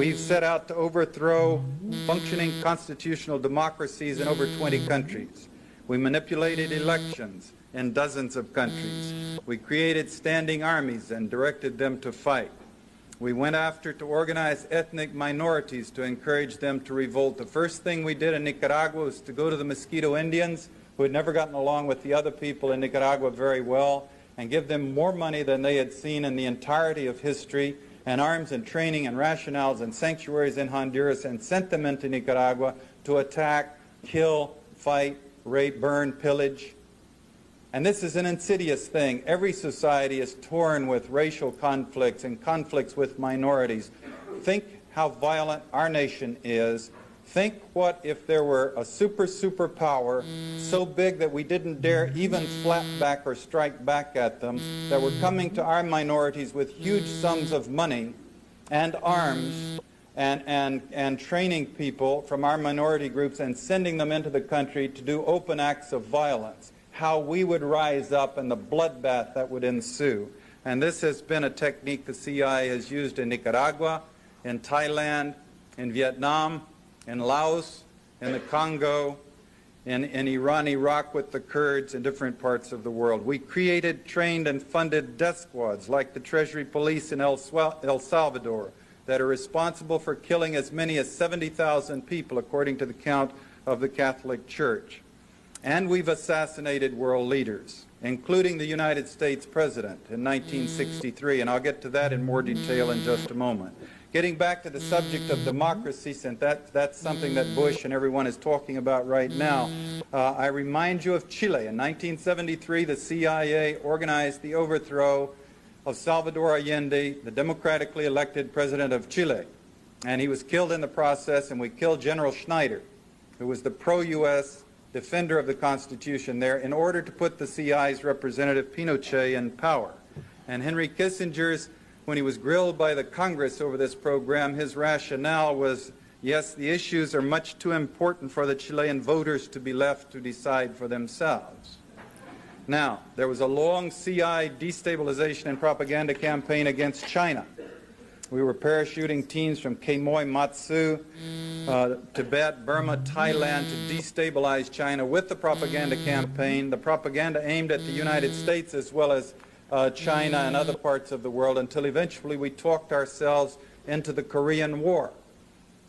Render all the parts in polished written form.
We've set out to overthrow functioning constitutional democracies in over 20 countries. We manipulated elections in dozens of countries. We created standing armies and directed them to fight. We went after to organize ethnic minorities to encourage them to revolt. The first thing we did in Nicaragua was to go to the Mosquito Indians, who had never gotten along with the other people in Nicaragua very well, and give them more money than they had seen in the entirety of history, and arms and training and rationales and sanctuaries in Honduras, and sent them into Nicaragua to attack, kill, fight, rape, burn, pillage. And this is an insidious thing. Every society is torn with racial conflicts and conflicts with minorities. Think how violent our nation is. Think what if there were a superpower so big that we didn't dare even flap back or strike back at them, that were coming to our minorities with huge sums of money and arms and training people from our minority groups and sending them into the country to do open acts of violence. How we would rise up and the bloodbath that would ensue. And this has been a technique the CIA has used in Nicaragua, in Thailand, in Vietnam, in Laos, in the Congo, in Iran, Iraq with the Kurds, in different parts of the world. We created, trained, and funded death squads like the Treasury Police in El Salvador that are responsible for killing as many as 70,000 people, according to the count of the Catholic Church. And we've assassinated world leaders, including the United States President in 1963, and I'll get to that in more detail in just a moment. Getting back to the subject of democracy, since that's something that Bush and everyone is talking about right now, I remind you of Chile. In 1973, the CIA organized the overthrow of Salvador Allende, the democratically elected president of Chile. And he was killed in the process, and we killed General Schneider, who was the pro-U.S. defender of the Constitution there, in order to put the CIA's representative Pinochet in power. And Henry Kissinger's, when he was grilled by the Congress over this program, his rationale was, yes, the issues are much too important for the Chilean voters to be left to decide for themselves. Now, there was a long CIA destabilization and propaganda campaign against China. We were parachuting teams from Quemoy, Matsu, Tibet, Burma, Thailand to destabilize China with the propaganda campaign, the propaganda aimed at the United States as well as China and other parts of the world, until eventually we talked ourselves into the Korean War,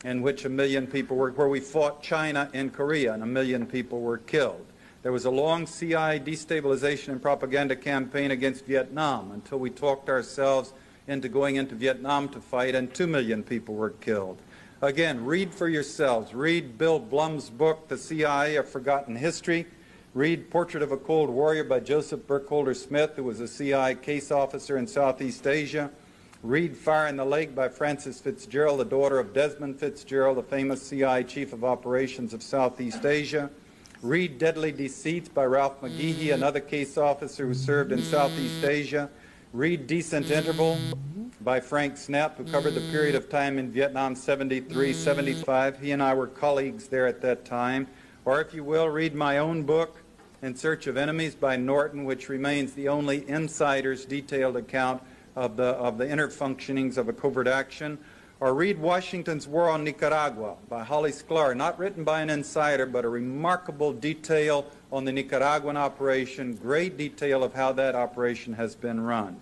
in which 1 million people were, where we fought China in Korea and 1 million people were killed. There was a long CIA destabilization and propaganda campaign against Vietnam until we talked ourselves into going into Vietnam to fight, and 2 million people were killed. Again, read for yourselves. Read Bill Blum's book, The CIA, A Forgotten History. Read Portrait of a Cold Warrior by Joseph Burkholder Smith, who was a CIA case officer in Southeast Asia. Read Fire in the Lake by Frances Fitzgerald, the daughter of Desmond Fitzgerald, the famous CIA Chief of Operations of Southeast Asia. Read Deadly Deceits by Ralph McGehee, another case officer who served in Southeast Asia. Read Decent Interval by Frank Snapp, who covered the period of time in Vietnam, 73, 75. He and I were colleagues there at that time. Or if you will, read my own book, In Search of Enemies by Norton, which remains the only insider's detailed account of the inner functionings of a covert action. Or read Washington's War on Nicaragua by Holly Sklar, not written by an insider, but a remarkable detail on the Nicaraguan operation, great detail of how that operation has been run.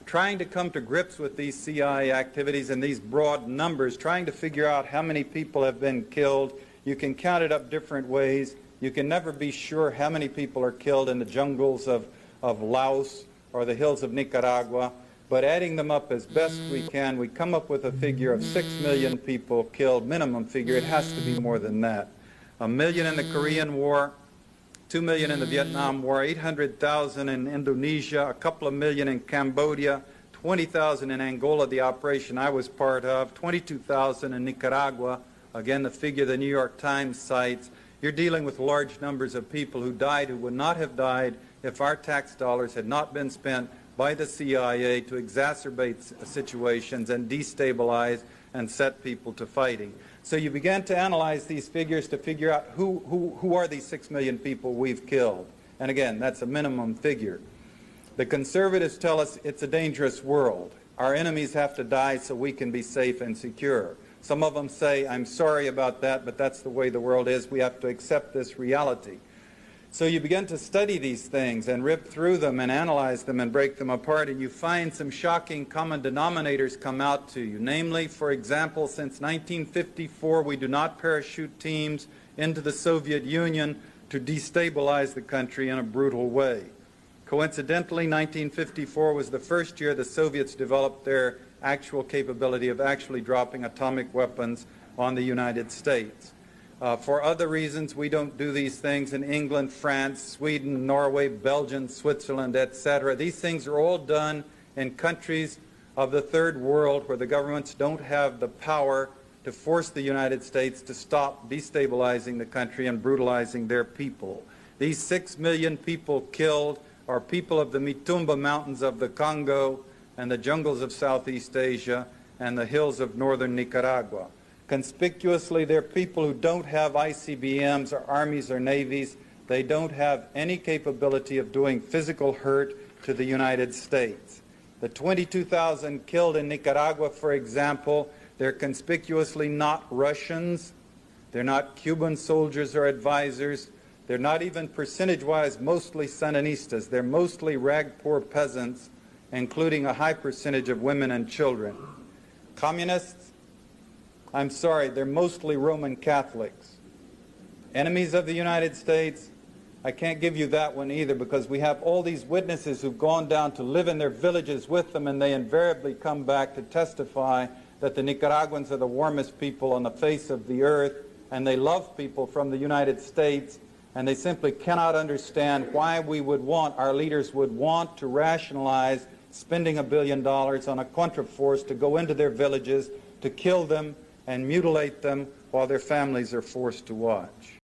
Trying to come to grips with these CIA activities and these broad numbers, trying to figure out how many people have been killed. You can count it up different ways. You can never be sure how many people are killed in the jungles of Laos or the hills of Nicaragua. But adding them up as best we can, we come up with a figure of 6 million people killed, minimum figure. It has to be more than that. 1 million in the Korean War, 2 million in the Vietnam War, 800,000 in Indonesia, a couple of million in Cambodia, 20,000 in Angola, the operation I was part of, 22,000 in Nicaragua, again the figure the New York Times cites. You're dealing with large numbers of people who died who would not have died if our tax dollars had not been spent by the CIA to exacerbate situations and destabilize and set people to fighting. So you began to analyze these figures to figure out who are these 6 million people we've killed. And again, that's a minimum figure. The conservatives tell us it's a dangerous world. our enemies have to die so we can be safe and secure. Some of them say, I'm sorry about that, but that's the way the world is. We have to accept this reality. So you begin to study these things and rip through them and analyze them and break them apart, and you find some shocking common denominators come out to you. Namely, for example, since 1954, we do not parachute teams into the Soviet Union to destabilize the country in a brutal way. Coincidentally, 1954 was the first year the Soviets developed their actual capability of actually dropping atomic weapons on the United States. For other reasons, we don't do these things in England, France, Sweden, Norway, Belgium, Switzerland, etc. These things are all done in countries of the third world where the governments don't have the power to force the United States to stop destabilizing the country and brutalizing their people. These 6 million people killed are people of the Mitumba Mountains of the Congo and the jungles of Southeast Asia and the hills of northern Nicaragua. Conspicuously, they're people who don't have ICBMs or armies or navies. They don't have any capability of doing physical hurt to the United States. The 22,000 killed in Nicaragua, for example, they're conspicuously not Russians. They're not Cuban soldiers or advisors. They're not even percentage-wise mostly Sandinistas. They're mostly rag-poor peasants, including a high percentage of women and children. Communists? I'm sorry, they're mostly Roman Catholics. Enemies of the United States? I can't give you that one either, because we have all these witnesses who've gone down to live in their villages with them, and they invariably come back to testify that the Nicaraguans are the warmest people on the face of the earth, and they love people from the United States, and they simply cannot understand why we would want, our leaders would want to rationalize spending $1 billion on a contraforce to go into their villages, to kill them and mutilate them while their families are forced to watch.